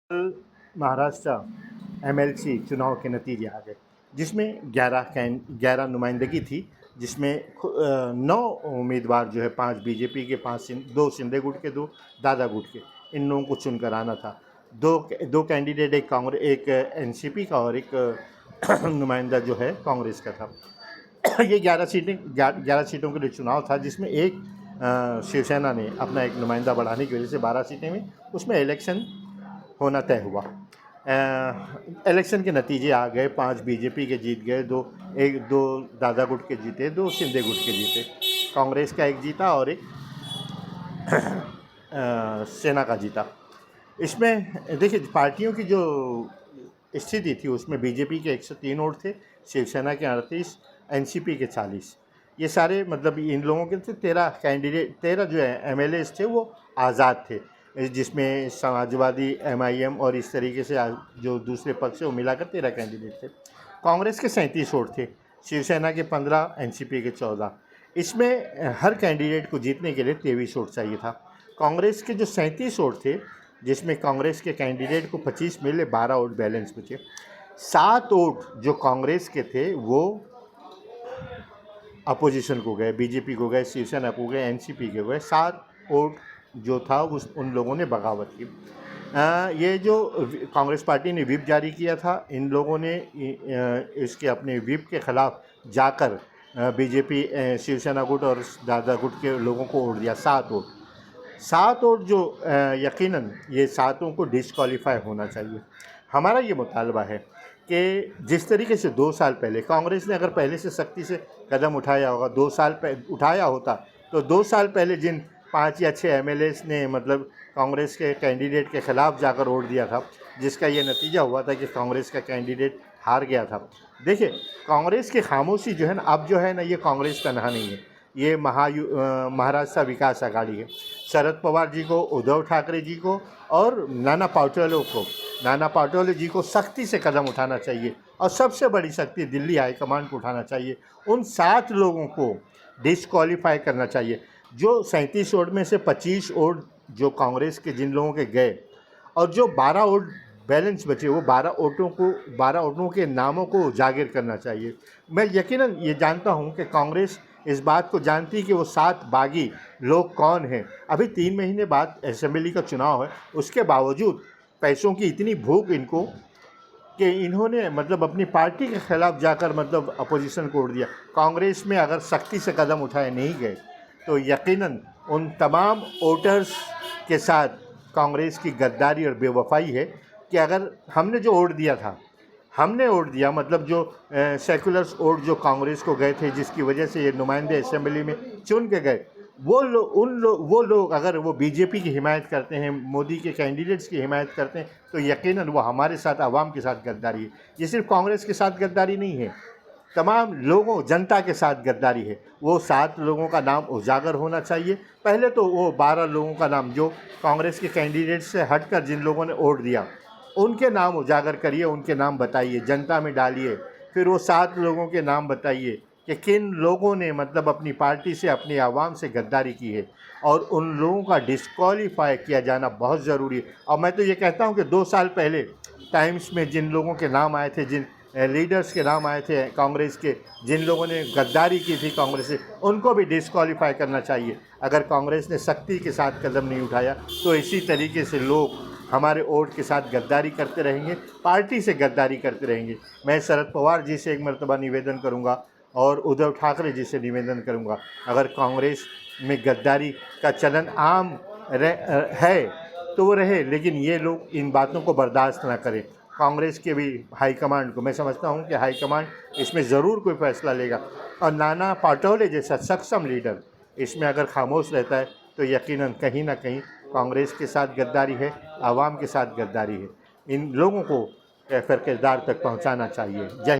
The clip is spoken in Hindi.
कल महाराष्ट्र एमएलसी चुनाव के नतीजे आ गए, जिसमें 11 नुमाइंदगी थी, जिसमें 9 उम्मीदवार जो है, 5 बीजेपी के, 2 शिंदे गुट के, 2 दादा गुट के, इन लोगों को चुनकर आना था। दो कैंडिडेट, एक एनसीपी का और एक नुमाइंदा जो है कांग्रेस का था। ये 11 सीटों के लिए चुनाव था, जिसमें एक शिवसेना ने अपना एक नुमाइंदा बढ़ाने की वजह से 12 सीटें हुई, उसमें इलेक्शन होना तय हुआ। इलेक्शन के नतीजे आ गए। 5 बीजेपी के जीत गए, 2 दादा गुट के जीते, 2 शिंदे गुट के जीते। कांग्रेस का एक जीता और एक सेना का जीता। इसमें देखिए, पार्टियों की जो स्थिति थी, उसमें बीजेपी के 103 वोट थे, शिवसेना के 38, एनसीपी के 40। ये सारे मतलब इन लोगों के थे 13 जो एमएलएस थे वो आज़ाद थे, जिसमें समाजवादी, एमआईएम और इस तरीके से जो दूसरे पक्ष है वो मिलाकर 13 कैंडिडेट थे। कांग्रेस के 37 वोट थे, शिवसेना के 15, एनसीपी के 14। इसमें हर कैंडिडेट को जीतने के लिए 23 वोट चाहिए था। कांग्रेस के जो 37 वोट थे, जिसमें कांग्रेस के कैंडिडेट को 25 मिले, 12 वोट बैलेंस बचे। 7 वोट जो कांग्रेस के थे वो अपोजिशन को गए, बीजेपी को गए, शिवसेना को गए, एनसीपी के गए। 7 वोट जो था उन लोगों ने बगावत की। ये जो कांग्रेस पार्टी ने व्हिप जारी किया था, इन लोगों ने इसके अपने व्हिप के खिलाफ जाकर बीजेपी, शिवसेना गुट और दादा गुट के लोगों को वोट दिया। 7 वोट जो यकीनन ये 7 को डिस्क्वालीफाई होना चाहिए। हमारा ये मुतालबा है कि जिस तरीके से 2 साल पहले कांग्रेस ने अगर पहले से सख्ती से कदम उठाया होगा, 2 साल पहले उठाया होता, तो 2 साल पहले जिन 5 या 6 एमएलएस ने मतलब कांग्रेस के कैंडिडेट के खिलाफ जाकर वोट दिया था, जिसका ये नतीजा हुआ था कि कांग्रेस का कैंडिडेट हार गया था। देखिए, कांग्रेस की खामोशी जो है ना, अब जो है ना, ये कांग्रेस तनहा नहीं है, ये महाराष्ट्र विकास आघाड़ी है। शरद पवार जी को, उद्धव ठाकरे जी को और नाना पाटोले जी को सख्ती से कदम उठाना चाहिए, और सबसे बड़ी शक्ति दिल्ली हाईकमान को उठाना चाहिए। उन 7 लोगों को डिस्क्वालीफाई करना चाहिए। जो 37 वोट में से 25 वोट जो कांग्रेस के जिन लोगों के गए, और जो 12 वोट बैलेंस बचे, वो 12 वोटों के नामों को उजागर करना चाहिए। मैं यकीनन ये जानता हूँ कि कांग्रेस इस बात को जानती कि वो 7 बागी लोग कौन हैं। अभी 3 महीने बाद असेंबली का चुनाव है, उसके बावजूद पैसों की इतनी भूख इनको कि इन्होंने मतलब अपनी पार्टी के खिलाफ जाकर मतलब अपोजिशन को वोट दिया। कांग्रेस में अगर सख्ती से कदम उठाए नहीं गए, तो यकीनन उन तमाम वोटर्स के साथ कांग्रेस की गद्दारी और बेवफाई है कि अगर हमने जो वोट दिया था, हमने वोट दिया मतलब जो सेकुलर्स वोट जो कांग्रेस को गए थे, जिसकी वजह से ये नुमाइंदे असेंबली में चुन के गए, वो लोग अगर वो बीजेपी की हिमायत करते हैं, मोदी के कैंडिडेट्स की हिमायत करते हैं, तो यकीनन वो हमारे साथ, आवाम के साथ गद्दारी है। ये सिर्फ कांग्रेस के साथ गद्दारी नहीं है, तमाम लोगों, जनता के साथ गद्दारी है। वो 7 लोगों का नाम उजागर होना चाहिए। पहले तो वो 12 लोगों का नाम जो कांग्रेस के कैंडिडेट से हटकर जिन लोगों ने वोट दिया, उनके नाम उजागर करिए, उनके नाम बताइए, जनता में डालिए। फिर वो 7 लोगों के नाम बताइए कि किन लोगों ने मतलब अपनी पार्टी से, अपनी आवाम से गद्दारी की है, और उन लोगों का डिस्क्वालीफाई किया जाना बहुत ज़रूरी है। और मैं तो ये कहता हूँ कि 2 साल पहले टाइम्स में जिन लोगों के नाम आए थे, जिन लीडर्स के नाम आए थे कांग्रेस के, जिन लोगों ने गद्दारी की थी कांग्रेस से, उनको भी डिस्क्वालीफाई करना चाहिए। अगर कांग्रेस ने सख्ती के साथ कदम नहीं उठाया, तो इसी तरीके से लोग हमारे वोट के साथ गद्दारी करते रहेंगे, पार्टी से गद्दारी करते रहेंगे। मैं शरद पवार जी से एक मरतबा निवेदन करूंगा और उद्धव ठाकरे जी से निवेदन करूंगा, अगर कांग्रेस में गद्दारी का चलन आम है तो वो रहे, लेकिन ये लोग इन बातों को बर्दाश्त ना करें। कांग्रेस के भी हाईकमांड को मैं समझता हूं कि हाईकमांड इसमें ज़रूर कोई फैसला लेगा, और नाना पाटोले जैसा सक्षम लीडर इसमें अगर खामोश रहता है, तो यकीनन कहीं ना कहीं कांग्रेस के साथ गद्दारी है, आवाम के साथ गद्दारी है। इन लोगों को फिर किरदार तक पहुंचाना चाहिए। जय